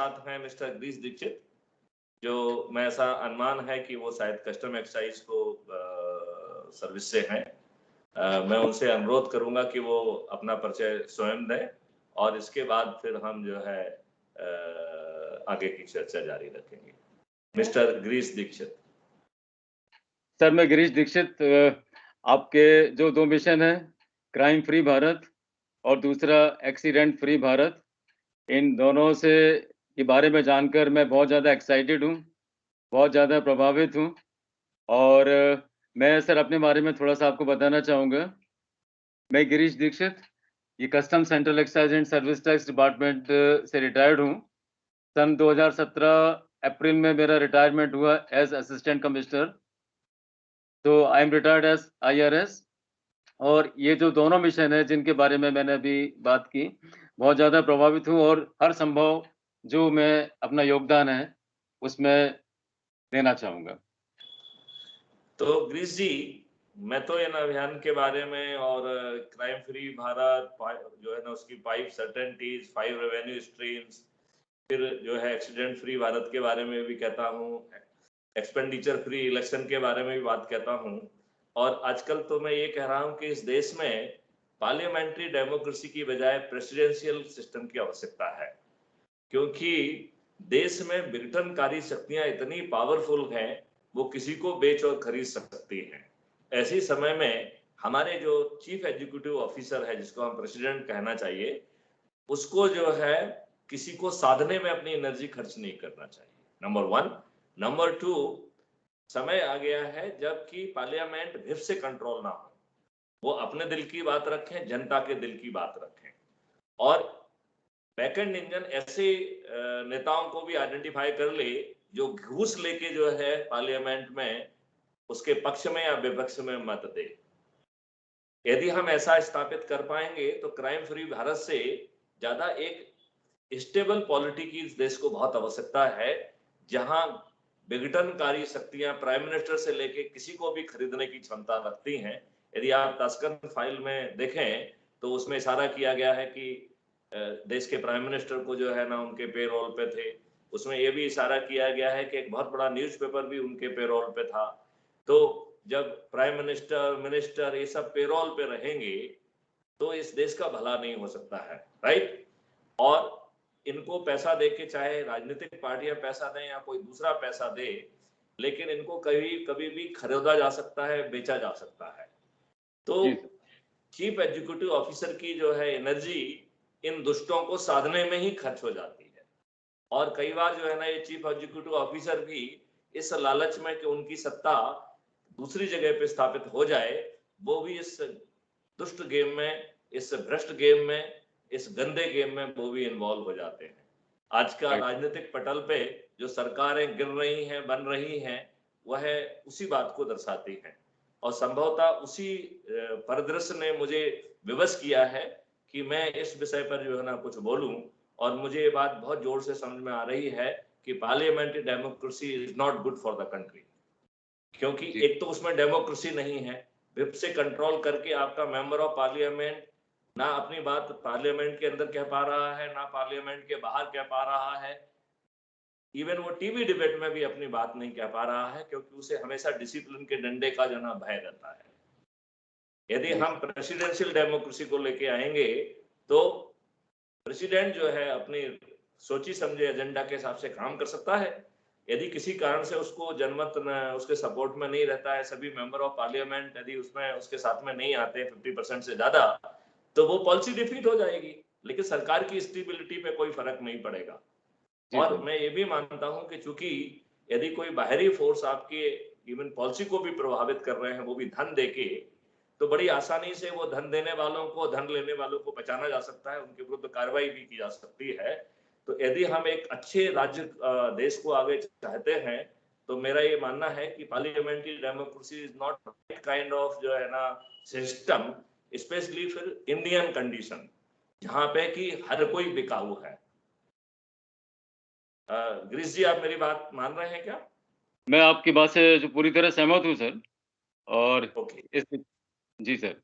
साथ हैं मिस्टर गिरीश दीक्षित, जो मैं ऐसा अनुमान है कि वो शायद कस्टम एक्साइज को सर्विस से हैं। मैं उनसे अनुरोध करूंगा कि वो अपना परिचय स्वयं दें और इसके बाद फिर हम जो है आगे की चर्चा जारी रखेंगे। मिस्टर गिरीश दीक्षित। सर, मैं गिरीश दीक्षित, आपके जो 2 मिशन हैं, क्राइम फ्री भारत और दूसरा एक्सीडेंट फ्री भारत, इन दोनों से के बारे में जानकर मैं बहुत ज़्यादा एक्साइटेड हूँ, बहुत ज़्यादा प्रभावित हूँ और मैं सर अपने बारे में थोड़ा-सा आपको बताना चाहूँगा। मैं गिरीश दीक्षित, ये custom central excise and service tax department से रिटायर्ड हूँ। सन 2017 अप्रैल में मेरा रिटायरमेंट हुआ एज़ असिस्टेंट कमिश्नर। तो I am retired as IRS और ये जो दोनों मिशन हैं जिनके बारे में मैंने अभी बात की, बहुत ज़्यादा प्रभावित हूँ और हर संभव जो मैं अपना योगदान है, उसमें देना चाहूँगा। तो गिरीश जी, मैं तो इन अभियान के बारे में और क्राइम फ्री भारत जो है ना उसकी 5 सर्टेनिटीज, 5 रेवेन्यू स्ट्रीम्स, फिर जो है एक्सीडेंट फ्री भारत के बारे में भी कहता हूँ, एक्सपेंडिचर फ्री इलेक्शन के बारे में भी बात कहता हूँ और आजकल तो मैं ये कह रहा हूँ कि इस देश में पार्लियामेंट्री डेमोक्रेसी की बजाय प्रेसिडेंशियल सिस्टम की आवश्यकता है, क्योंकि देश में विघटनकारी शक्तियां इतनी पावरफुल हैं, वो किसी को बेच और खरीद सकती हैं। ऐसे समय में हमारे जो चीफ एग्जीक्यूटिव ऑफिसर है, जिसको हम प्रेसिडेंट कहना चाहिए, उसको जो है किसी को साधने में अपनी एनर्जी खर्च नहीं करना चाहिए, नंबर 1। नंबर 2, समय आ गया है जबकि पार्लियामेंट व्हिप से कंट्रोल ना हो, वो अपने दिल की बात रखें, जनता के दिल की बात रखें और बैकएंड इंजन ऐसे नेताओं को भी आइडेंटिफाई कर ले जो घूस लेके जो है पार्लियामेंट में उसके पक्ष में या विपक्ष में मत दे। यदि हम ऐसा स्थापित कर पाएंगे तो क्राइम फ्री भारत से ज्यादा एक स्टेबल पॉलिटी की इस देश को बहुत आवश्यकता है, जहां विघटनकारी शक्तियां प्राइम मिनिस्टर से लेके किसी को भी खरीदने की क्षमता रखती हैं। यदि आप ताशकंद फाइल में देखें तो उसमें इशारा किया गया है कि देश के प्राइम मिनिस्टर को जो है ना उनके पेरोल पे थे। उसमें यह भी इशारा किया गया है कि एक बहुत बड़ा न्यूज़पेपर भी उनके पेरोल पे था। तो जब प्राइम मिनिस्टर, मिनिस्टर ये सब पेरोल पे रहेंगे तो इस देश का भला नहीं हो सकता है, राइट? और इनको पैसा दे के, चाहे राजनीतिक पार्टियां पैसा दें या कोई दूसरा पैसा दे, लेकिन इनको कभी भी खरीदा जा सकता है, बेचा जा सकता है। तो चीफ एग्जीक्यूटिव ऑफिसर की जो है एनर्जी इन दुष्टों को साधने में ही खर्च हो जाती है और कई बार जो है ना ये चीफ एग्जीक्यूटिव ऑफिसर भी इस लालच में कि उनकी सत्ता दूसरी जगह पे स्थापित हो जाए, वो भी इस दुष्ट गेम में, इस भ्रष्ट गेम में, इस गंदे गेम में वो भी इन्वॉल्व हो जाते हैं। आज का राजनीतिक पटल पे जो सरकारें गिर रही हैं, बन रही हैं, वह उसी बात को दर्शाती हैं और संभवतः उसी परिदृश्य ने मुझे विवश किया है कि मैं इस विषय पर जो है ना कुछ बोलूं और मुझे ये बात बहुत जोर से समझ में आ रही है कि parliamentary democracy is not good for the country, क्योंकि एक तो उसमें डेमोक्रेसी नहीं है, व्हिप से कंट्रोल करके आपका मेंबर ऑफ पार्लियामेंट ना अपनी बात पार्लियामेंट के अंदर कह पा रहा है, ना पार्लियामेंट के बाहर कह पा रहा है, इवन वो टीवी डिबेट में भी अपनी बात नहीं कह पा रहा है, क्योंकि उसे हमेशा डिसिप्लिन के डंडे का जो ना भय रहता है। यदि हम प्रेसिडेंशियल डेमोक्रेसी को लेके आएंगे तो प्रेसिडेंट जो है अपनी सोची समझे एजेंडा के हिसाब से काम कर सकता है। यदि किसी कारण से उसको जनमत उसके सपोर्ट में नहीं रहता है, सभी मेंबर ऑफ पार्लियामेंट यदि उसमें उसके साथ में नहीं आते 50% से ज्यादा, तो वो पॉलिसी डिफीट हो जाएगी, लेकिन सरकार की स्टेबिलिटी पे कोई फर्क नहीं पड़ेगा। और मैं ये भी मानता हूं कि चूंकि यदि कोई बाहरी फोर्स आपके इवन पॉलिसी को भी प्रभावित कर रहे हैं, वो भी धन देके, तो बड़ी आसानी से वो धन देने वालों को, धन लेने वालों को पहचाना जा सकता है, उनके विरुद्ध कार्रवाई भी की जा सकती है। तो यदि हम एक अच्छे राज्य देश को आगे चाहते हैं तो मेरा ये मानना है कि parliamentary democracy is not right kind of जो है ना सिस्टम, स्पेशली फिर इंडियन कंडीशन जहां पे कि हर कोई बिकाऊ है। गिरीश जी, आप मेरी बात मान रहे हैं क्या? मैं आपकी बात से जो पूरी तरह सहमत हूँ सर। और ओके। जी सर।